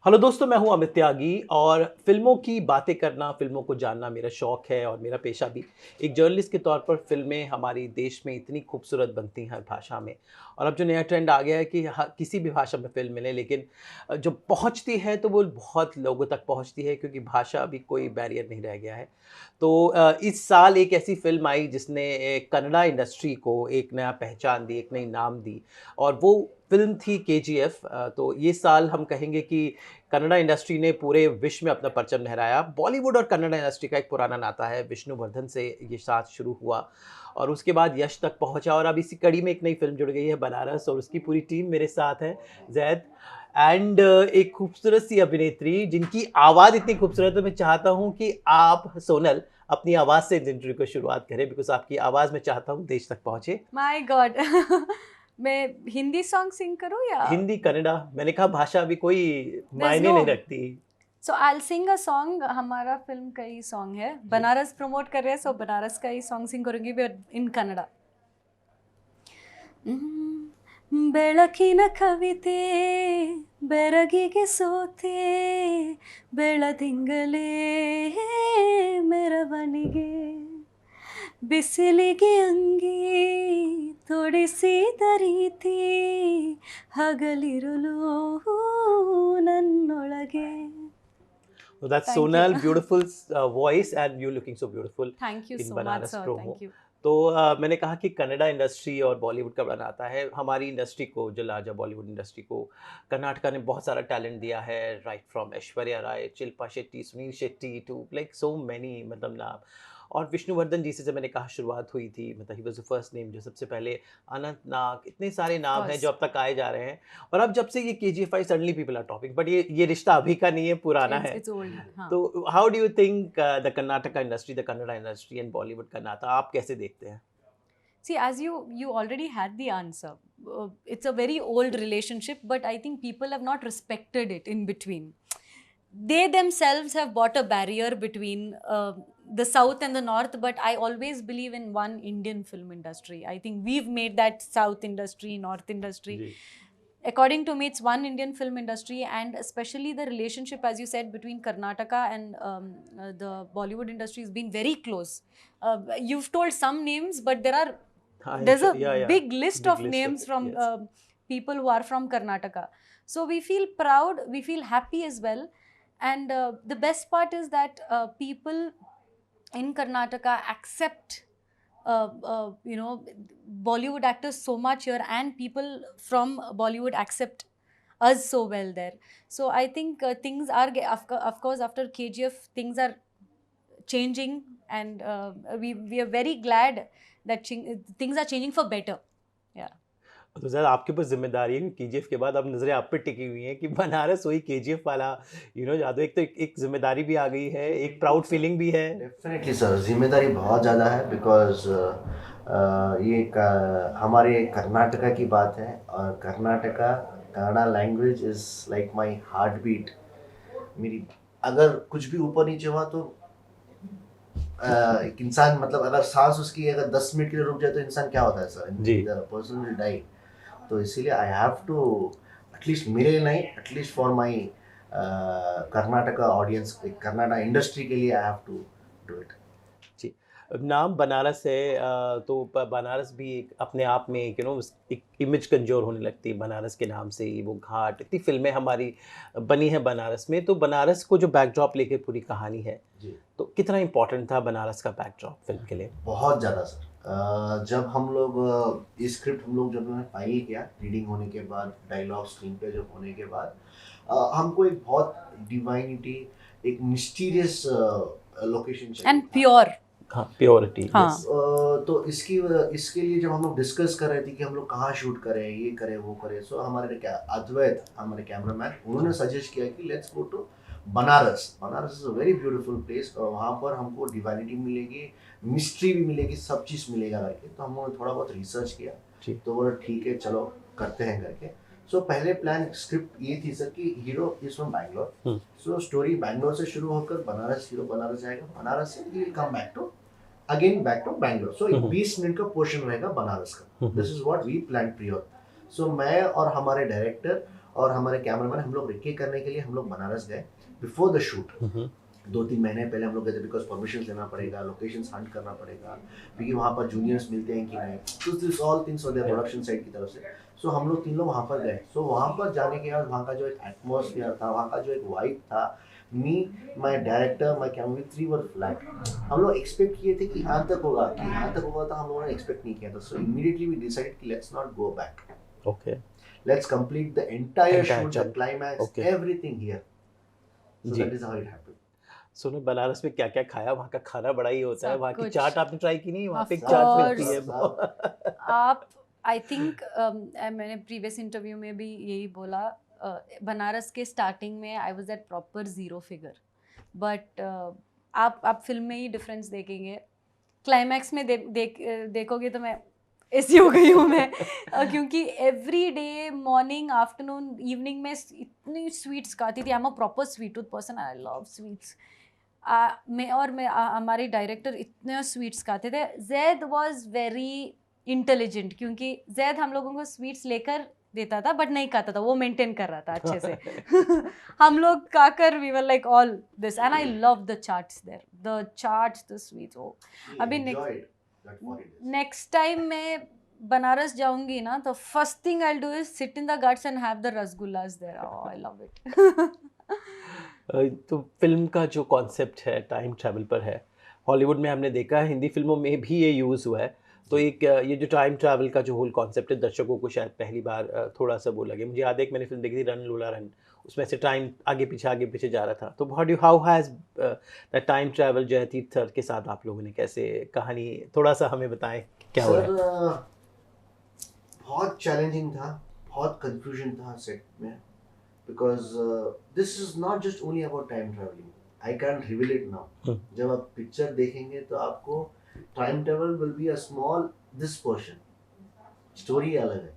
Hello दोस्तों, मैं हूं अमित त्यागी और फिल्मों की बातें करना, फिल्मों को जानना मेरा शौक है और मेरा पेशा भी। एक जर्नलिस्ट के तौर पर फिल्में हमारी देश में इतनी खूबसूरत बनती हैं हर भाषा में। और अब जो नया ट्रेंड आ गया है कि किसी भी भाषा में फिल्म मिले, लेकिन जो पहुंचती है तो वो बहुत लोगों तक पहुंचती है, क्योंकि भाषा अभी कोई बैरियर नहीं रह गया है। तो इस साल एक ऐसी फिल्म आई जिसने कन्नड़ा इंडस्ट्री को एक नया पहचान दी, एक नई नाम दी, और वो फिल्म थी केजीएफ। तो ये साल हम कहेंगे कि कन्नड़ा इंडस्ट्री ने पूरे विश्व में अपना परचम लहराया। बॉलीवुड और कन्नड़ा इंडस्ट्री का एक पुराना नाता है, विष्णुवर्धन से ये साथ शुरू हुआ और उसके बाद यश तक पहुंचा, और अब इसी कड़ी में एक नई फिल्म जुड़ गई है बनारस, और उसकी पूरी टीम मेरे साथ है। जैद एंड एक खूबसूरत सी अभिनेत्री जिनकी आवाज़ इतनी खूबसूरत है, मैं चाहता हूँ कि आप सोनल अपनी आवाज़ से इंटरव्यू को शुरुआत करें, बिकॉज आपकी आवाज़ मैं चाहता हूँ देश तक पहुँचे। माय गॉड मैं हिंदी सॉन्ग सिंग करूँ या हिंदी, कन्नड़ा, मैंने कहा भाषा अभी कोई देयर इज मायने नो नहीं रखती। So I will sing a song. हमारा फिल्म का ही सॉन्ग है, जी। बनारस प्रमोट कर रहे हैं, सो बनारस का ही सॉन्ग सिंग करूँगी इन कन्नड़ा। ಬೆಳಕಿನ ಕವಿತೆ ಬೆರಗಿಗೆ ಸೋತೆ ಬೆಳದಿಂಗಲೇ ಮೆರವಣಿಗೆ ಬಿಸಿಲಿಗೆ ಅಂಗಿ ತೊಡಿಸಿದ ರೀತಿ ಹಗಲಿರುಳು ನನ್ನೊಳಗೆ. So that's Thank you. Sonal, beautiful voice, and you looking so beautiful Thank you in so much, Banaras sir. promo. Thank you. तो मैंने कहा कि कन्नड़ा इंडस्ट्री और बॉलीवुड का बड़ा नाता है। हमारी इंडस्ट्री को, जो लार्जर बॉलीवुड इंडस्ट्री को, कर्नाटका ने बहुत सारा टैलेंट दिया है, right from Aishwarya Rai, Shilpa Shetty, Sunil Shetty to like so many, मतलब नाम। और विष्णुवर्धन जी से जब मैंने कहा शुरुआत हुई थी, मतलब he was the first name जो सबसे पहले, अनंत नाग, इतने सारे Of नाम हैं जो course. अब तक आए जा रहे हैं। और अब जब से ये KGF I, suddenly people our topic, but ये रिश्ता अभी का नहीं है, पुराना है। It's old. हाँ. तो how do you think the Karnataka industry, the Kannada industry and Bollywood का नाता आप कैसे देखते हैं? See, as you already had the answer. It's a very old relationship, but I think people have not respected it in between. They themselves have bought a barrier between the South and the North, but I always believe in one Indian film industry. I think we've made that South industry, North industry. Ji. According to me, it's one Indian film industry, and especially the relationship, as you said, between Karnataka and the Bollywood industry has been very close. You've told some names, but हाँ, there's a या big list big of list of names it, from yes. people who are from Karnataka. So we feel proud, we feel happy as well. And the best part is that people in Karnataka accept Bollywood actors so much here, and people from Bollywood accept us so well there. So I think things are, of course, after KGF, things are changing, and we are very glad that things are changing for better. Yeah. तो sir आपके ऊपर जिम्मेदारी है, KGF के बाद अब नजरें आप पे टिकी हुई हैं कि बनारस वही केजीएफ वाला, जादू। एक तो एक जिम्मेदारी भी आ गई है, एक प्राउड फीलिंग भी है। डेफिनेटली सर, जिम्मेदारी बहुत ज़्यादा है बिकॉज हमारे कर्नाटका की बात है, और Karnataka Kannada language is like my heartbeat. मेरी अगर कुछ भी ऊपर नीचे हुआ तो एक इंसान, मतलब अगर सांस उसकी अगर 10 मिनट के लिए रुक जाए तो इंसान क्या होता है सर, जी। Person will die. तो इसीलिए आई हैव टू, एटलीस्ट मेरे लिए नहीं, at least for my Karnataka audience, Karnataka industry के लिए I have to do it. जी। नाम बनारस है, तो बनारस भी एक अपने आप में एक एक इमेज कमजोर होने लगती है बनारस के नाम से ही। वो घाट, इतनी फिल्में हमारी बनी है बनारस में, तो बनारस को जो बैकड्रॉप लेके पूरी कहानी है, जी, तो कितना इम्पोर्टेंट था बनारस का बैकड्रॉप फिल्म के लिए? बहुत ज़्यादा सर। जब हम लोग ये स्क्रिप्ट हम लोग जब हमने फाइल किया, रीडिंग होने के बाद, डायलॉग स्क्रीन पे जब होने के बाद, हमको एक बहुत डिवाइनिटी, एक मिस्टीरियस लोकेशन चाहिए And था। pure. हाँ, प्योरिटी। हाँ। तो इसके लिए जब हम लोग डिस्कस कर रहे थे कि हम लोग कहाँ शूट करें, ये करें वो करें, सो हमारे क्या अद्वैत, हमारे कैमरामैन, उन्होंने सजेस्ट किया कि let's go to Banaras. Banaras is a very beautiful place, और वहाँ पर हमको डिवाइनिटी मिलेगी, मिस्ट्री भी मिलेगी, सब चीज़ मिलेगा करके। तो हम लोगों ने थोड़ा बहुत रिसर्च किया, जी। तो बोला ठीक है चलो करते हैं करके। सो पहले प्लान स्क्रिप्ट ये थी सर कि hero is from Bangalore, so story Bangalore से शुरू होकर बनारस, हीरो बनारस जाएगा, बनारस से ही come back to Bangalore. So 20 minute का पोर्शन रहेगा बनारस का। This is what we plan prior. So मैं और हमारे डायरेक्टर और हमारे कैमरामैन हम लोग रिक्की करने के लिए हम लोग बनारस गए बिफोर द शूट। 2-3 महीने पहले हम लोग गए थे, बिकॉज परमिशन लेना पड़ेगा, लोकेशन हंट करना पड़ेगा, क्योंकि वहाँ पर जूनियर्स मिलते हैं कि नहीं, तो this all things for the production side की तरफ से। सो हम लोग 3 लोग वहाँ पर गए। सो वहाँ पर जाने के बाद वहाँ का जो एक एटमॉस्फेयर था, वहाँ का जो एक वाइब था, me, my director, my camera, 3 were flat. हम लोग एक्सपेक्ट किए थे कि यहाँ तक होगा, तो हम लोगों ने एक्सपेक्ट नहीं किया था। सो इमीडिएटली वी डिसाइड कि let's not go back, okay, let's complete the entire shoot, the chunk. Climax, Okay. Everything here. So जी। That is how it happened. सुनो, बनारस में क्या क्या खाया? वहाँ का खाना बड़ा ही होता है, सब वहाँ की कुछ। चाट आपने ट्राई की नहीं? वहाँ Of पे एक चाट course. मिलती है आप आई थिंक मैंने प्रीवियस इंटरव्यू में भी यही बोला, बनारस के स्टार्टिंग में I was at proper zero figure, but आप फिल्म में ही डिफरेंस देखेंगे। क्लाइमैक्स में देखोगे तो मैं ऐसी हो गई हूँ मैं क्योंकि every day morning afternoon evening में इतनी स्वीट्स खाती थी। I am a proper sweet tooth person, I love sweets. हमारे डायरेक्टर इतने स्वीट्स खाते थे। जैद वाज वेरी इंटेलिजेंट, क्योंकि जैद हम लोगों को स्वीट्स लेकर देता था बट नहीं खाता था, वो मेंटेन कर रहा था अच्छे से हम लोग खाकर we were like all this, and I love the chaats there, the chaats, the sweets. ओ अभी नेक्स्ट टाइम मैं बनारस जाऊंगी ना, तो first thing I do is sit in the ghats and have the rasgullas there. I love it तो फिल्म का जो concept है टाइम ट्रैवल पर है। हॉलीवुड में हमने देखा है, हिंदी फिल्मों में भी ये यूज़ हुआ है। तो एक ये जो टाइम ट्रैवल का जो होल कॉन्सेप्ट है, दर्शकों को शायद पहली बार थोड़ा सा वो लगे। मुझे याद है, एक मैंने फिल्म देखी थी रन लोला रन, उसमें से टाइम आगे पीछे जा रहा था। तो how has the time travel Jayatheertha sir के साथ आप लोगों ने कैसे कहानी, थोड़ा सा हमें बताएं क्या हो रहा है? सर बहुत चैलेंजिंग था, बहुत कंफ्यूजन था सेट में, because this is not just only about time traveling. I can't reveal it now. जब आप पिक्चर देखेंगे तो आपको time travel will be a small this portion. Story अलग है।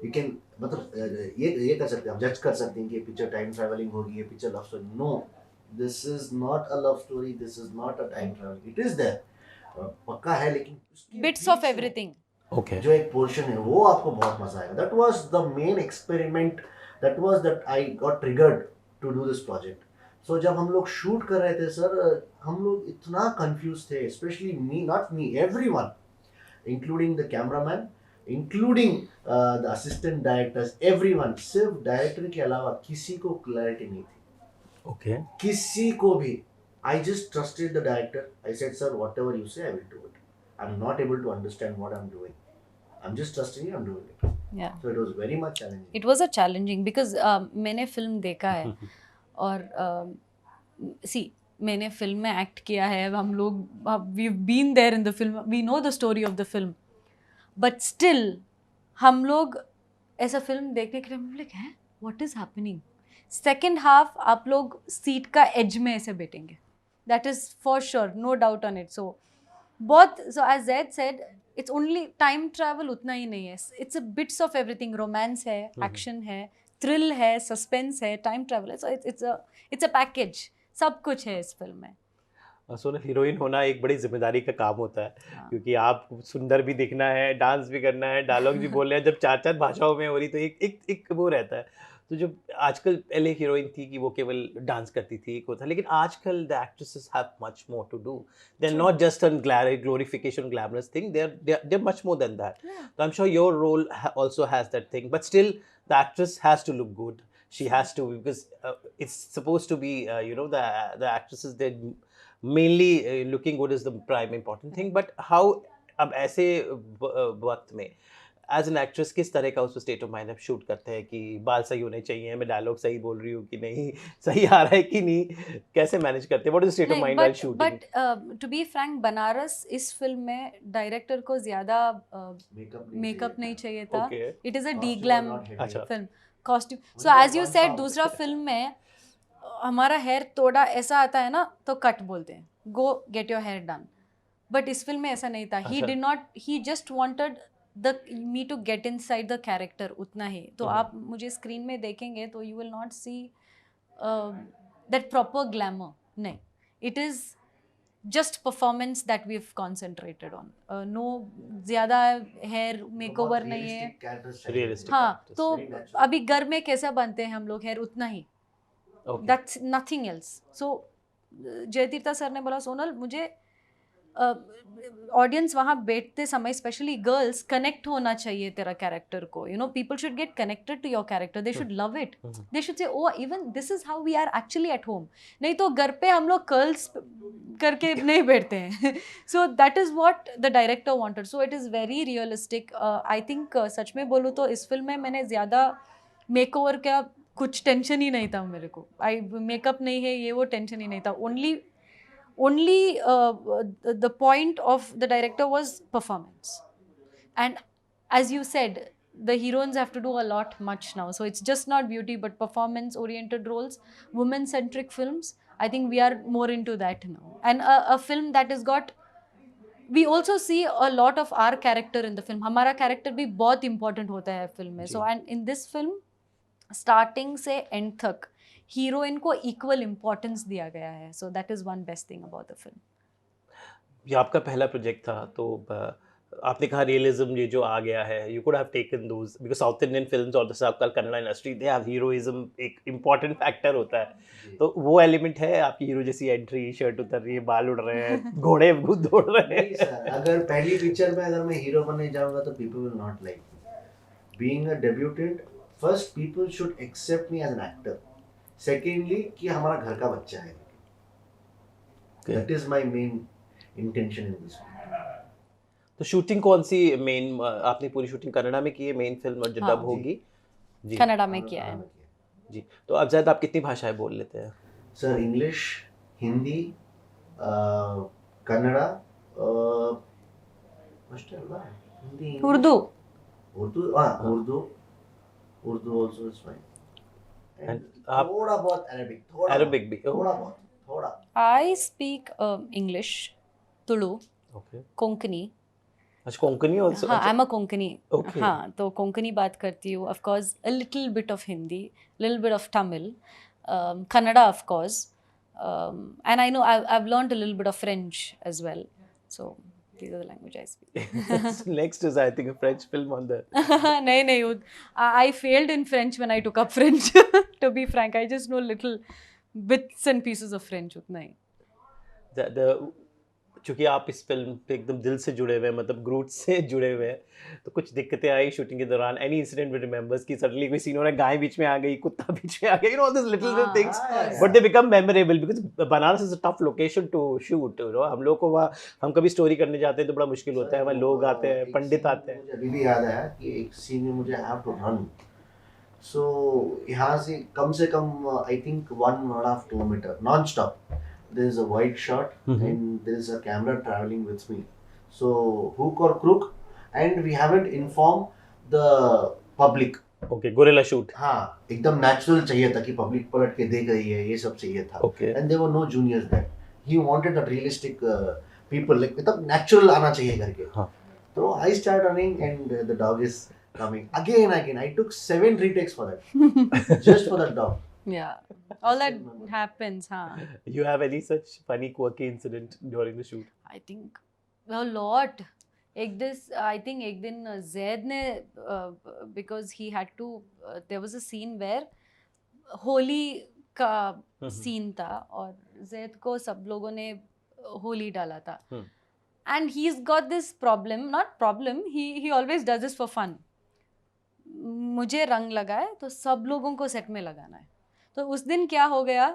You can मतलब ये कर सकते हैं, आप जज कर सकते हैं कि ये पिक्चर टाइम ट्रैवलिंग होगी, ये picture love story. No, this is not a love story, this is not a time travel. It is there, पक्का है, लेकिन बिट्स ऑफ एवरीथिंग। ओके, जो एक पोर्शन है वो आपको बहुत मजा आएगा। That was the main experiment, that was that I got triggered to do this project. So जब हम लोग शूट कर रहे थे सर, हम लोग इतना कंफ्यूज थे, specially me, not me, everyone, including the cameraman, including the assistant directors, everyone. सिर्फ डायरेक्टर के अलावा किसी को क्लैरिटी नहीं थी, ओके, किसी को भी। I just trusted the director. I said, sir, whatever you say, I will do it. I'm not able to understand what I'm doing. I'm just trusting you, I'm doing it. Yeah. So it was very much challenging. It was a challenging because मैंने film देखा है और see मैंने film में act किया है, हम लोग we've been there in the film, we know the story of the film, but still हम लोग ऐसा फिल्म देखने के लिए हम लोग हैं what is happening. Second half आप लोग सीट का एज में ऐसे बैठेंगे, that is for sure, no doubt on it. So बहुत, so as Zaid said, it's only time travel उतना ही नहीं है, it's a bits of everything. Romance है, एक्शन है, थ्रिल है, सस्पेंस है, टाइम ट्रैवल है, सो इट्स अ पैकेज, सब कुछ है इस फिल्म में। सोनल, हीरोइन होना एक बड़ी जिम्मेदारी का काम होता है, क्योंकि आप सुंदर भी दिखना है, डांस भी करना है, डायलॉग भी बोलना है। जब 4 भाषाओं में हो रही तो एक वो रहता है। तो जो आजकल, पहले हीरोइन थी कि वो केवल डांस करती थी, एक होता, लेकिन आजकल the actresses have much more to do. They are not just an glorification glamorous thing, they are much more than that. तो I am sure your role also has that thing, but still the actress has to look good. She has to, because it's supposed to be, the actresses, they mainly looking good is the prime important thing. But how, अब ऐसे वक्त में as an actress किस तरह का उस state of mind आप shoot करते हैं कि बाल सही होने चाहिए, मैं डायलॉग सही बोल रही हूँ कि नहीं, सही आ रहा है कि नहीं, कैसे मैनेज करते हैं? What is state of mind while shooting? But to be frank, Banaras इस फिल्म में डायरेक्टर को ज्यादा मेकअप नहीं चाहिए था। It is a deglam film, costume. So as you said, दूसरा फिल्म में हमारा हेयर थोड़ा ऐसा आता है ना तो कट बोलते हैं, go get your hair done. But इस फिल्म में ऐसा नहीं था। He did not, he just wanted me to get inside the character, उतना ही। तो आप मुझे स्क्रीन में देखेंगे तो you will not see that proper glamour. नहीं, it is just performance that we've concentrated on. No ज़्यादा hair makeover नहीं है. Realistic हाँ, characters. तो Very natural. अभी घर में कैसा बनते हैं हम लोग, hair उतना ही. Okay. That's nothing else. So Jayatirtha sir ने बोला सोनल मुझे ऑडियंस वहाँ बैठते समय स्पेशली गर्ल्स कनेक्ट होना चाहिए तेरा कैरेक्टर को. You know people should get connected to your character. They should love it. They should say oh even this is how we are actually at home. नहीं तो घर पे हम लोग कर्ल्स करके नहीं बैठते हैं. So that is what the director wanted. So it is very realistic. I think such में बोलूँ तो इस फिल्म में मैंने ज़्यादा मेकओवर का कुछ टेंशन ही नहीं था मेरे को. आई मेकअप नहीं है ये वो टेंशन ही नहीं था. only the point of the director was performance. And as you said, the heroines have to do a lot much now. So it's just not beauty but performance oriented roles, women centric films. I think we are more into that now. And a film that has got, we also see a lot of our character in the film. हमारा character भी बहुत important होता है film में. So and in this film starting से end तक heroine को equal importance दिया गया है. So that is one best thing about the film. ये आपका पहला प्रोजेक्ट था तो आपने कहा रियलिज्म ये जो आ गया है, you could have taken those because south Indian films और the Kannada industry they have heroism एक इम्पॉर्टेंट फैक्टर होता है. तो वो एलिमेंट है आपकी हीरो जैसी एंट्री, शर्ट उतर रही है, बाल उड़ रहे हैं, घोड़े दौड़ रहे हैं. सर अगर पहली पिक्चर में अगर मैं हीरो बनने जाऊंगा तो people will not like being a debutante. First people should accept me as an actor. Secondly कि हमारा घर का बच्चा है. That is my main intention in this. तो शूटिंग कौन सी मेन आपने पूरी शूटिंग कन्नड़ा में की है मेन फिल्म और जो हाँ, डब होगी जी कन्नड़ा में किया है. जी. तो अब ज़्यादा आप कितनी भाषाएं बोल लेते हैं? Sir English, Hindi, Kannada, Hindi, Urdu Urdu also is fine. And आप थोड़ा बहुत अरबिक, Arabic भी थोड़ा. I speak English, Tulu, okay. Konkani. अच्छा कोंकणी आल्सो? हाँ, I'm a कोंकणी. Okay. हाँ, तो कोंकणी बात करती हूँ. Of course, a little bit of Hindi, little bit of Tamil, Kannada of course, and I know I've learned a little bit of French as well. So these are the language I speak. Next is I think a French film on the नहीं, I failed in French when I took up French. To be frank, I just know little bits and pieces of French. उतना ही. the चूंकि आप इस film पे एकदम दिल से जुड़े हुए हैं, मतलब ग्रूट से जुड़े हुए हैं, तो कुछ दिक्कतें आई शूटिंग के दौरान? एनी इंसिडेंट विद रिमेंबर्स कि सडनली कोई सीन हो रहा है, गाय बीच में आ गई, कुत्ता बीच में आ गया, you know this little things but they become memorable because Banaras is a tough location to shoot. You know हम लोग को वहाँ हम कभी स्टोरी करने जाते हैं तो बड़ा मुश्किल होता है. वहाँ लोग आते हैं, पंडित आते हैं. मुझे अभी भी याद है कि एक सीन में मुझे हैव टू रन. सो यहाँ से कम I think 1.5 kilometre non stop. There is a wide shot and there is a camera traveling with me. So hook or crook, and we haven't informed the public. Okay. Gorilla shoot. हाँ एकदम natural चाहिए था कि public पलट के देख रही है, ये सब चाहिए था. Okay. And there were no juniors there. He wanted a realistic people, like एकदम natural आना चाहिए करके. हाँ. So I start running and the dog is coming again. I took 7 retakes for that, just for that dog. Yeah, all that happens, huh? You have any such funny quirky incident during the shoot? I think a lot. I think एक दिन Zaid ने because he had to there was a scene where Holi का scene था और Zaid को सब लोगों ने होली डाला था. And he's got this problem, not problem, he always does this for fun. मुझे रंग लगा है तो सब लोगों को सेट में लगाना है. तो उस दिन क्या हो गया,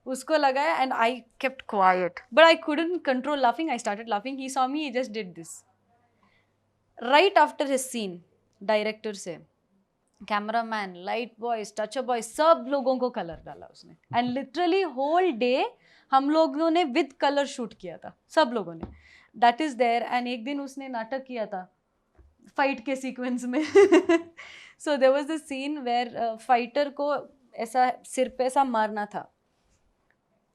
उसको लगाया and I kept quiet but I couldn't control laughing. I started laughing. He saw me, he just did this. Right after his scene director से cameraman, light boys, touch up boys, सब लोगों को कलर डाला उसने. एंड लिटरली होल डे हम लोगों ने with colour shoot किया था, सब लोगों ने. That is there. एंड एक दिन उसने नाटक किया था फाइट के सीक्वेंस में. So there was the scene where fighter को ऐसा सिर पे ऐसा मारना था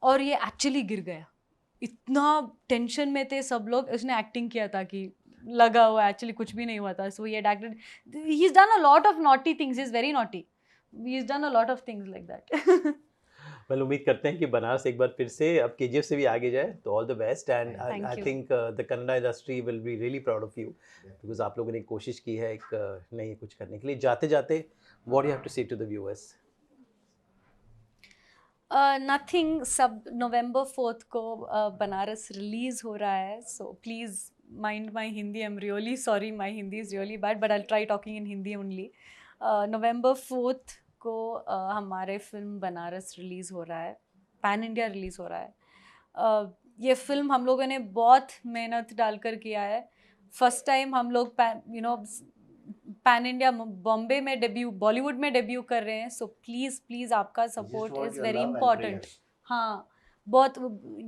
और ये एक्चुअली गिर गया. इतना टेंशन में थे सब लोग. उसने एक्टिंग किया था कि लगा हुआ, एक्चुअली कुछ भी नहीं हुआ था. So he had acted. He is done a lot of naughty things. He is very naughty. He is done a lot of things like that. Well उम्मीद करते हैं कि बनारस एक बार फिर से अब केजीएफ से भी आगे जाए, तो all the best and Thank I you. Think the Kannada industry will be really proud of you because आप लोगों ने कोशिश की है एक नई कुछ करने के लिए। जाते जाते व्हाट यू हैव टू से टू द व्यूअर्स? नथिंग, सब नवंबर 4th को बनारस रिलीज हो रहा है, so please mind my Hindi, I am really sorry, my Hindi is really bad but I try talking in Hindi only. November 4th को हमारे फिल्म बनारस रिलीज़ हो रहा है, पैन इंडिया रिलीज़ हो रहा है। ये फिल्म हम लोगों ने बहुत मेहनत डालकर किया है। फर्स्ट टाइम हम लोग पैन इंडिया बॉम्बे में डेब्यू, बॉलीवुड में डेब्यू कर रहे हैं, सो प्लीज़ प्लीज़ आपका सपोर्ट इज़ वेरी इंपॉर्टेंट। हाँ, बहुत,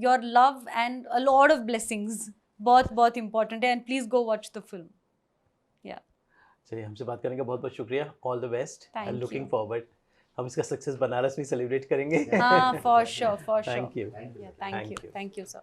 your love and a lot of blessings बहुत बहुत इंपॉर्टेंट है, and please go watch the film. या चलिए, हमसे बात करने का बहुत बहुत शुक्रिया, all the best Thank and looking you. Forward. हम इसका सक्सेस बनारस में सेलिब्रेट करेंगे। हाँ, for sure, for sure. Thank you. Yeah, thank you, sir.